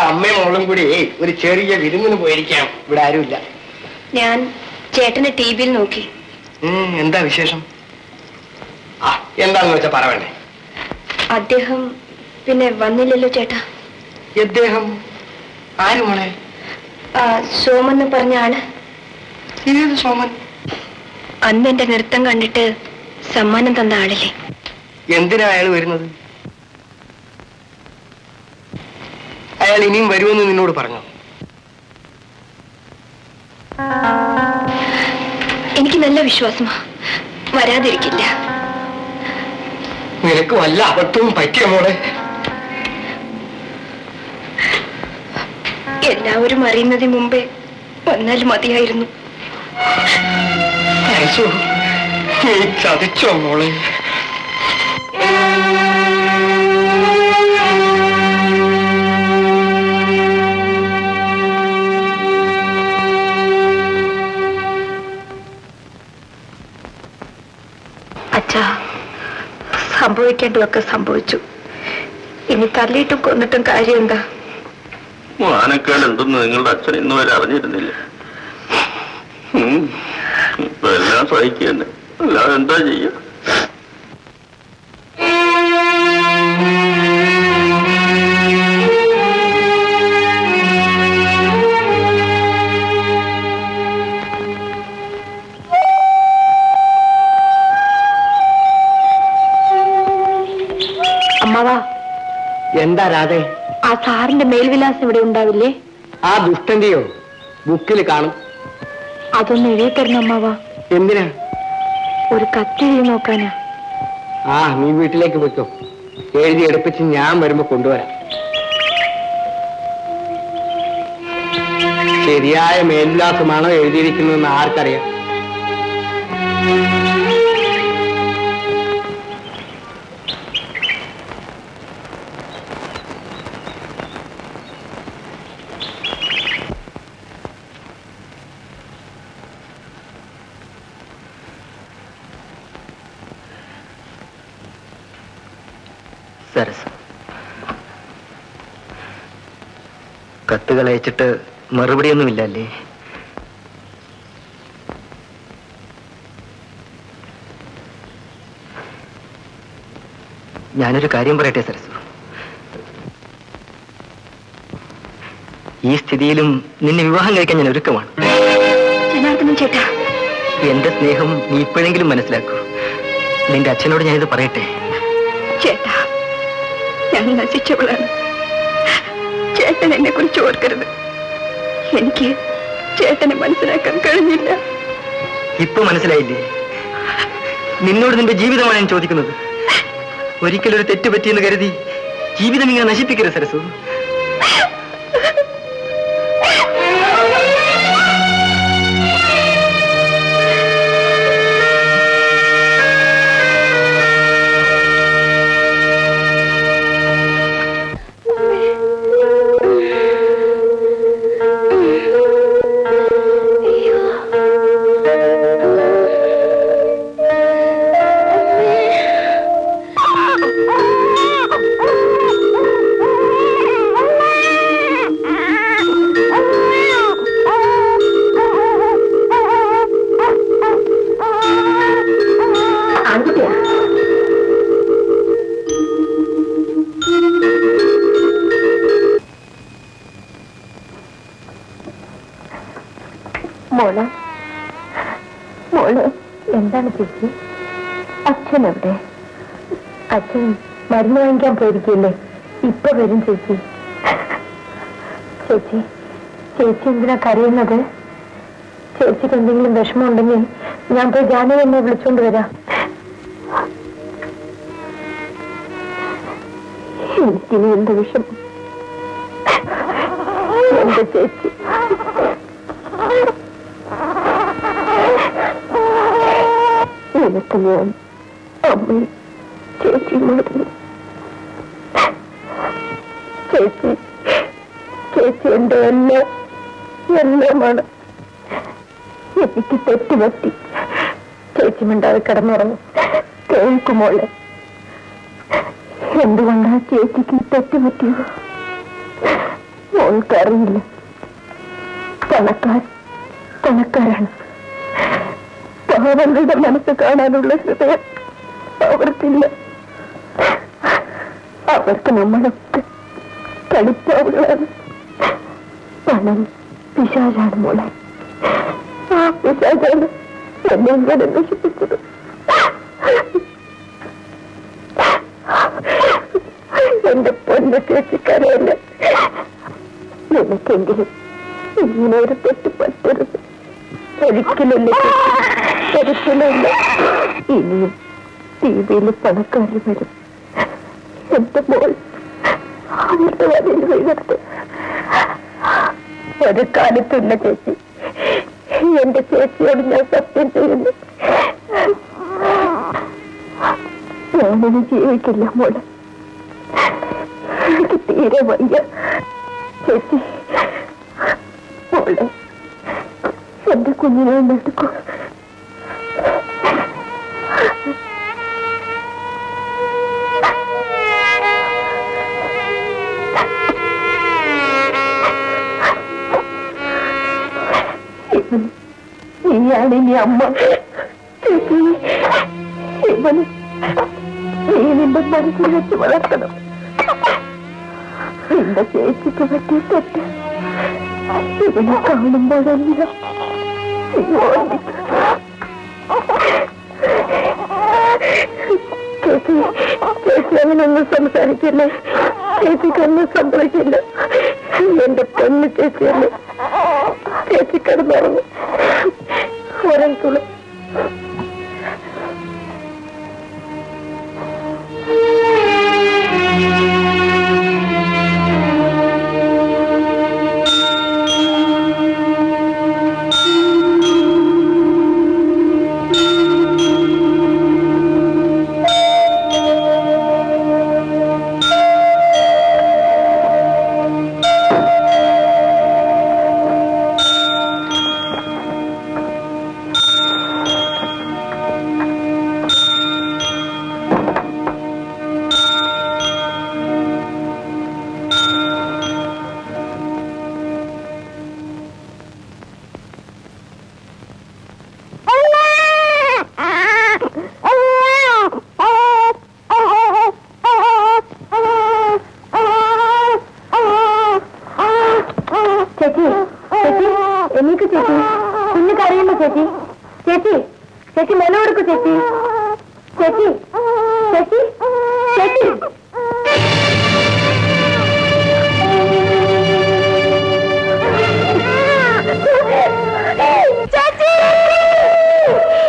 അമ്മയും മോളും കൂടി ഒരു ചെറിയ വിരുന്നിന് പോയിരിക്കാം. ഇവിടെ ആരുമില്ല. ഞാൻ ചേട്ടനെ ടി വിയിൽ നോക്കി. എന്താ വിശേഷം? എന്താന്ന് വെച്ചാ പറയണ്ടേ. അദ്ദേഹം പിന്നെ വന്നില്ലല്ലോ ചേട്ടാ. അദ്ദേഹം ആര് മോളെ? സോമെന്ന് പറഞ്ഞ ആള്. ഏത് സോമൻ? അന്ന് എന്റെ നൃത്തം കണ്ടിട്ട് സമ്മാനം തന്ന ആളില്ലേ? എന്തിനാ അയാൾ വരുന്നത്? അയാൾ ഇനിയും വരുമെന്ന് നിന്നോട് പറഞ്ഞു? എനിക്ക് നല്ല വിശ്വാസമാ, വരാതിരിക്കില്ല. നിനക്ക് വല്ല അബദ്ധവും പറ്റിയ മോളെ? എല്ലാവരും അറിയുന്നതിന് മുമ്പേ വന്നാൽ മതിയായിരുന്നു. നീ ചതിച്ചോ മോളെ? അച്ഛാ, സംഭവിക്കേണ്ടതൊക്കെ സംഭവിച്ചു. ഇനി തല്ലിയിട്ടും കൊന്നിട്ടും കാര്യം എന്താ? മാനക്കേട് എന്തെന്ന് നിങ്ങളുടെ അച്ഛൻ ഇന്ന് വരെ അറിഞ്ഞിരുന്നില്ല. ഇപ്പൊ എല്ലാം സഹിക്കന്നെ, അല്ലാതെ എന്താ ചെയ്യ? അമ്മാവാ. എന്താ രാധേ? ആ സാറിന്റെ മേൽവിലാസം ഇവിടെ ഉണ്ടാവില്ലേ? ആ ദുഷ്ടന്റെയോ ബുക്കിൽ കാണും. അതൊന്ന് എഴുതി തരണം അമ്മാവാ. എന്തിനാ? ഒരു കത്ത് എഴുതി നോക്കാനാ. നീ വീട്ടിലേക്ക് വെക്കോ, എഴുതി എടുപ്പിച്ച് ഞാൻ വരുമ്പോ കൊണ്ടുവരാം. ശരിയായ മേൽവിലാസമാണോ എഴുതിയിരിക്കുന്നതെന്ന് ആർക്കറിയാം? സരസ്, കത്തുകൾ അയച്ചിട്ട് മറുപടിയൊന്നുമില്ലല്ലേ? ഞാനൊരു കാര്യം പറയട്ടെ സരസു. ഈ സ്ഥിതിയിലും നിന്നെ വിവാഹം കഴിക്കാൻ ഞാൻ ഒരുക്കമാണ്. ജനാർദ്ദനൻ ചേട്ടാ, എന്റെ സ്നേഹം നീ ഇപ്പോഴെങ്കിലും മനസ്സിലാക്കൂ. നിന്റെ അച്ഛനോട് ഞാനിത് പറയട്ടെ? ചേട്ടാ, ഞാൻ നശിച്ചവളാണ്. ചേട്ടൻ എന്നെ കുറിച്ച് ഓർക്കരുത്. എനിക്ക് ചേട്ടനെ മനസ്സിലാക്കാൻ കഴിഞ്ഞില്ല. ഇപ്പൊ മനസ്സിലായില്ലേ? നിന്നോട് നിന്റെ ജീവിതമാണ് ഞാൻ ചോദിക്കുന്നത്. ഒരിക്കലൊരു തെറ്റ് പറ്റിയെന്ന് കരുതി ജീവിതം ഇങ്ങനെ നശിപ്പിക്കരുത് സരസു. മോള് മോള് എന്താണ് ചേച്ചി? അച്ഛൻ എവിടെ? അച്ഛൻ മരുന്ന് വാങ്ങിക്കാൻ പോയിരിക്കില്ലേ? ഇപ്പൊ വരും ചേച്ചി. ചേച്ചി ചേച്ചി എന്തിനാ കരയുന്നത്? ചേച്ചിക്ക് എന്തെങ്കിലും വിഷമമുണ്ടെങ്കിൽ ഞാൻ പോയി ജാനകി എന്നെ വിളിച്ചോണ്ട് വരാം. എനിക്കിനി എന്ത് വിഷമം? എന്റെ ചേച്ചി നിനക്ക് ഞാൻ അമ്മയും ചേച്ചിയും വിളിക്കുന്നു. ചേച്ചി ചേച്ചി എന്റെ എല്ലാമാണ്. എനിക്ക് തെറ്റുപറ്റി. ചേച്ചി മിണ്ടാതെ കിടന്നുറങ്ങും. കേൾക്കുമോളെ, എന്തുകൊണ്ടാ ചേച്ചിക്ക് തെറ്റുപറ്റിയത്? ഞങ്ങൾക്കറിയില്ല. പണക്കാരാണ്. പാവങ്ങളുടെ മനസ്സ് കാണാനുള്ള ഹൃദയം അവർക്കില്ല. അവർക്ക് നമ്മളൊക്കെ കളിപ്പാവുകളാണ്. പണം പിശാചാണ് മോളെ. ആ പിശാചാണ് എന്നെ ഇങ്ങനെ നശിപ്പിച്ചത്. എന്റെ പൊന്ന ചേച്ചിക്കറിയല്ല. നിനക്കെങ്കിലും ഇങ്ങനെ ഒരു തെറ്റ് പറ്റരുത്. ഒരിക്കലില്ല, ഒരിക്കലില്ല. ഇനിയും ടിവിയിൽ പണക്കാരി വരും. എന്റെ മോൾ അവരുടെ വരയിൽ വീഴത്ത്. ഒരു കാലത്തുള്ള ചേച്ചി, എന്റെ ചേച്ചിയോട് ഞാൻ സത്യം ചെയ്യുന്നു, ഞാനിനി ജീവിക്കില്ല മോളെ. എനിക്ക് തീരെ വയ്യ ചേച്ചി. മോളെ, എന്റെ കുഞ്ഞിനെ എടുക്കൂ. നീയാണ് ഇനി അമ്മ. ചേച്ചി, ഇവന് നീ നിന്റെ മനസ്സിൽ വെച്ച് വളർത്തണം. നിന്റെ ചേച്ചിക്ക് പറ്റിയ തെറ്റ് ഇവനെ കാണുമ്പോഴല്ല ചേച്ചി. ചേച്ചി അങ്ങനൊന്നും സംസാരിക്കില്ലേ. ചേച്ചിക്കൊന്നും സംഭവിക്കില്ല. എന്റെ പൊന്ന് ചേച്ചിയല്ലേ. ചേച്ചി കിടന്നുറങ്ങും. ഉറങ്ങിക്കുള്ളൂ. ചേച്ചി, ചേച്ചി, എനിക്ക് ചേച്ചി കുഞ്ഞു കരയുന്നു. ചേച്ചി, ചേച്ചി, ചേച്ചി മെല കൊടുക്കൂ. ചേച്ചി, ചേച്ചി, ചേച്ചി, ചേച്ചി.